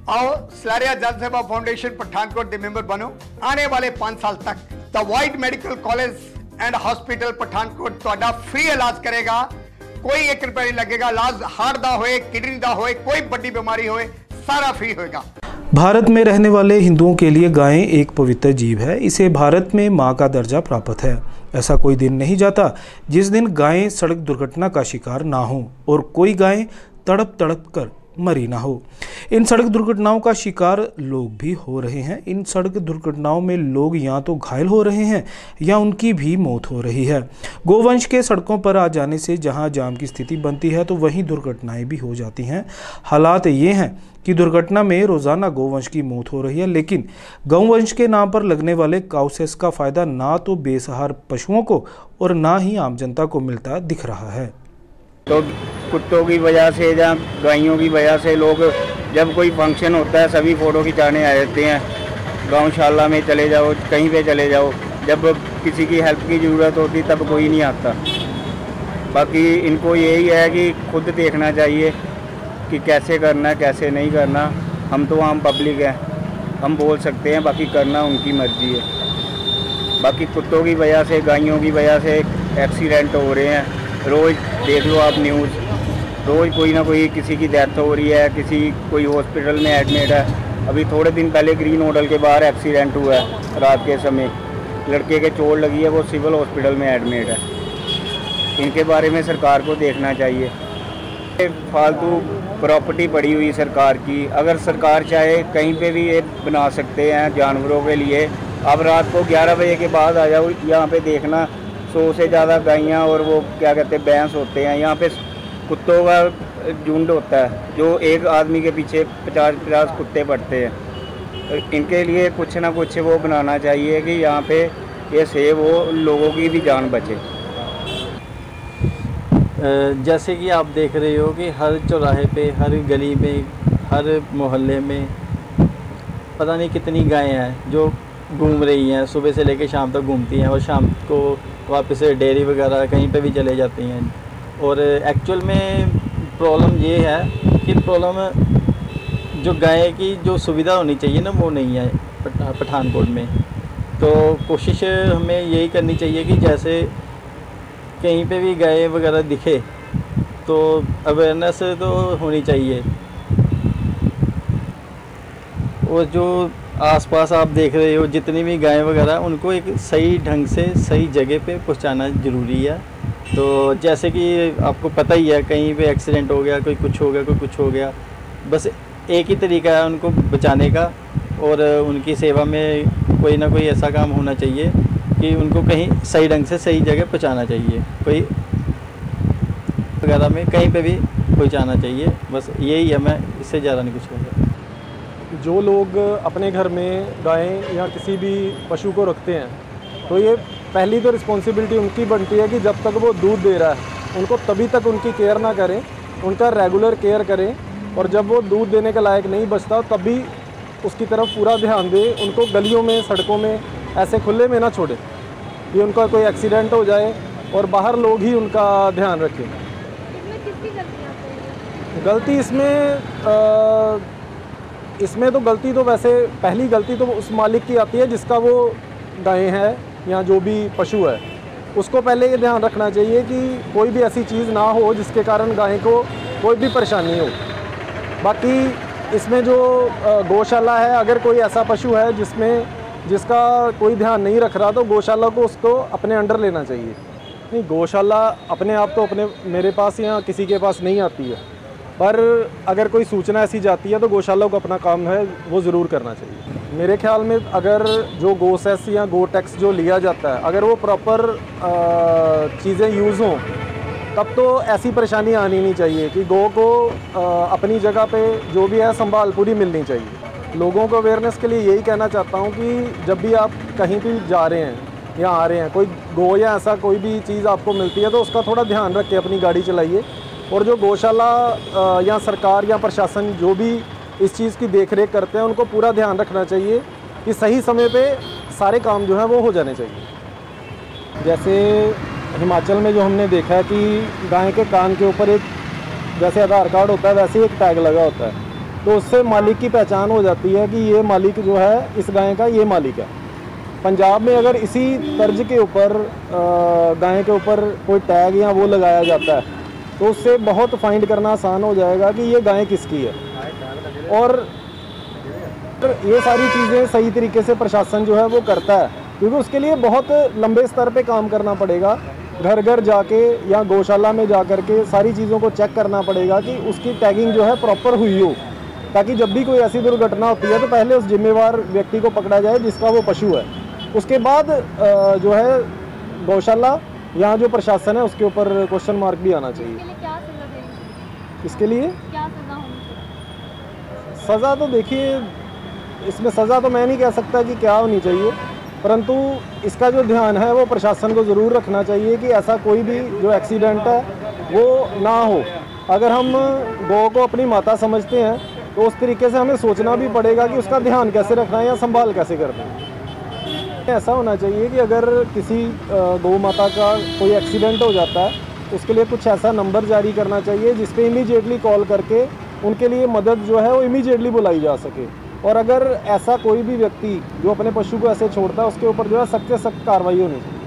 आओ सलारिया जन सेवा फाउंडेशन पठानकोट के मेंबर बनो। आने वाले 5 साल तक the white medical college and hospital Pathankot ਤੁਹਾਡਾ फ्री इलाज करेगा। कोई 1 रुपया नहीं लगेगा। इलाज हार्ट दा होए, किडनी दा होए, कोई बड़ी बीमारी होए, सारा फ्री होएगा। भारत में रहने वाले हिंदुओं के लिए गायें एक पवित्र जीव है। इसे भारत में मां का दर्जा प्राप्त है। ऐसा कोई दिन नहीं जाता जिस दिन गायें सड़क दुर्घटना का शिकार ना हो और कोई गायें तड़प तड़प कर मरी ना हो। इन सड़क दुर्घटनाओं का शिकार लोग भी हो रहे हैं। इन सड़क दुर्घटनाओं में लोग या तो घायल हो रहे हैं या उनकी भी मौत हो रही है। गोवंश के सड़कों पर आ जाने से जहां जाम की स्थिति बनती है तो वहीं दुर्घटनाएं भी हो जाती हैं। हालात ये हैं कि दुर्घटना में रोजाना गौवंश की मौत हो रही है, लेकिन गौवंश के नाम पर लगने वाले काउसेस का फायदा ना तो बेसहारा पशुओं को और ना ही आम जनता को मिलता दिख रहा है। तो कुत्तों की वजह से या गायों की वजह से लोग जब कोई फंक्शन होता है सभी फ़ोटो खिंचाने आ जाते हैं। गौशाला में चले जाओ, कहीं पे चले जाओ, जब किसी की हेल्प की ज़रूरत होती तब कोई नहीं आता। बाकी इनको यही है कि खुद देखना चाहिए कि कैसे करना है कैसे नहीं करना। हम तो आम पब्लिक हैं, हम बोल सकते हैं, बाकी करना उनकी मर्ज़ी है। बाकी कुत्तों की वजह से, गायों की वजह से एक्सीडेंट हो रहे हैं। रोज़ देख लो आप न्यूज़, रोज़ कोई ना कोई किसी की डेथ हो रही है, कोई हॉस्पिटल में एडमिट है। अभी थोड़े दिन पहले ग्रीन होटल के बाहर एक्सीडेंट हुआ है रात के समय, लड़के के चोट लगी है, वो सिविल हॉस्पिटल में एडमिट है। इनके बारे में सरकार को देखना चाहिए। फालतू प्रॉपर्टी पड़ी हुई सरकार की, अगर सरकार चाहे कहीं पे भी ये बना सकते हैं जानवरों के लिए। अब रात को 11 बजे के बाद आ जाओ, यहाँ पे देखना 100 से ज़्यादा गायें और वो क्या कहते हैं भैंस होते हैं। यहाँ पे कुत्तों का झुंड होता है, जो एक आदमी के पीछे 50-50 कुत्ते पड़ते हैं। इनके लिए कुछ ना कुछ वो बनाना चाहिए कि यहाँ पे ये सेव हो, लोगों की भी जान बचे। जैसे कि आप देख रहे हो कि हर चौराहे पे, हर गली में, हर मोहल्ले में पता नहीं कितनी गायें हैं जो घूम रही हैं। सुबह से लेकर शाम तक घूमती हैं और शाम को वापस डेयरी वगैरह कहीं पे भी चले जाती हैं। और एक्चुअल में प्रॉब्लम ये है कि प्रॉब्लम जो गाय की जो सुविधा होनी चाहिए ना वो नहीं है पठानकोट में। तो कोशिश हमें यही करनी चाहिए कि जैसे कहीं पे भी गाय वगैरह दिखे तो अवेयरनेस तो होनी चाहिए। और जो आसपास आप देख रहे हो जितनी भी गाय वगैरह, उनको एक सही ढंग से सही जगह पे पहुंचाना ज़रूरी है। तो जैसे कि आपको पता ही है, कहीं पे एक्सीडेंट हो गया, कोई कुछ हो गया, कोई कुछ हो गया, बस एक ही तरीका है उनको बचाने का। और उनकी सेवा में कोई ना कोई ऐसा काम होना चाहिए कि उनको कहीं सही ढंग से सही जगह पहुंचाना चाहिए, कोई वगैरह में कहीं पे भी पहुंचाना चाहिए। बस यही है, मैं इससे ज़्यादा नहीं कुछ कहूँगा। जो लोग अपने घर में गायें या किसी भी पशु को रखते हैं तो ये पहली तो रिस्पॉन्सिबिलिटी उनकी बनती है कि जब तक वो दूध दे रहा है उनको तभी तक उनकी केयर ना करें, उनका रेगुलर केयर करें। और जब वो दूध देने के लायक नहीं बचता तभी उसकी तरफ पूरा ध्यान दें। उनको गलियों में, सड़कों में ऐसे खुले में ना छोड़ें कि उनका कोई एक्सीडेंट हो जाए और बाहर लोग ही उनका ध्यान रखें। गलती इसमें तो गलती तो वैसे पहली गलती तो उस मालिक की आती है जिसका वो गायें है या जो भी पशु है, उसको पहले ये ध्यान रखना चाहिए कि कोई भी ऐसी चीज़ ना हो जिसके कारण गाय को कोई भी परेशानी हो। बाकी इसमें जो गौशाला है, अगर कोई ऐसा पशु है जिसका कोई ध्यान नहीं रख रहा तो गौशाला को उसको अपने अंडर लेना चाहिए। नहीं, गौशाला अपने आप तो मेरे पास या किसी के पास नहीं आती है, पर अगर कोई सूचना ऐसी जाती है तो गौशाला को अपना काम है वो ज़रूर करना चाहिए। मेरे ख्याल में अगर जो गो सेस या गो टैक्स जो लिया जाता है, अगर वो प्रॉपर चीज़ें यूज़ हों तब तो ऐसी परेशानी आनी नहीं चाहिए कि गो को अपनी जगह पे जो भी है संभाल पूरी मिलनी चाहिए। लोगों को अवेयरनेस के लिए यही कहना चाहता हूँ कि जब भी आप कहीं भी जा रहे हैं या आ रहे हैं, कोई गो या ऐसा कोई भी चीज़ आपको मिलती है तो उसका थोड़ा ध्यान रख के अपनी गाड़ी चलाइए। और जो गौशाला या सरकार या प्रशासन जो भी इस चीज़ की देखरेख करते हैं उनको पूरा ध्यान रखना चाहिए कि सही समय पे सारे काम जो है वो हो जाने चाहिए। जैसे हिमाचल में जो हमने देखा है कि गाय के कान के ऊपर एक जैसे आधार कार्ड होता है वैसे ही एक टैग लगा होता है। तो उससे मालिक की पहचान हो जाती है कि ये मालिक जो है इस गाय का ये मालिक है। पंजाब में अगर इसी तर्ज के ऊपर गाय के ऊपर कोई टैग या वो लगाया जाता है तो उससे बहुत फाइंड करना आसान हो जाएगा कि ये गाय किसकी है। और ये सारी चीज़ें सही तरीके से प्रशासन जो है वो करता है, क्योंकि उसके लिए बहुत लंबे स्तर पे काम करना पड़ेगा। घर घर जाके या गौशाला में जा कर के सारी चीज़ों को चेक करना पड़ेगा कि उसकी टैगिंग जो है प्रॉपर हुई हो, ताकि जब भी कोई ऐसी दुर्घटना होती है तो पहले उस जिम्मेवार व्यक्ति को पकड़ा जाए जिसका वो पशु है। उसके बाद जो है गौशाला यहाँ जो प्रशासन है उसके ऊपर क्वेश्चन मार्क भी आना चाहिए। इसके लिए क्या सजा होनी चाहिए? सज़ा तो देखिए, इसमें सज़ा तो मैं नहीं कह सकता कि क्या होनी चाहिए, परंतु इसका जो ध्यान है वो प्रशासन को ज़रूर रखना चाहिए कि ऐसा कोई भी जो एक्सीडेंट है वो ना हो। अगर हम गौ को अपनी माता समझते हैं तो उस तरीके से हमें सोचना भी पड़ेगा कि उसका ध्यान कैसे रखना है या संभाल कैसे करना है। ऐसा होना चाहिए कि अगर किसी गौ माता का कोई एक्सीडेंट हो जाता है तो उसके लिए कुछ ऐसा नंबर जारी करना चाहिए जिस पे इमीडिएटली कॉल करके उनके लिए मदद जो है वो इमीडिएटली बुलाई जा सके। और अगर ऐसा कोई भी व्यक्ति जो अपने पशु को ऐसे छोड़ता है उसके ऊपर जो है सख्त से सख्त कार्रवाई होनी चाहिए।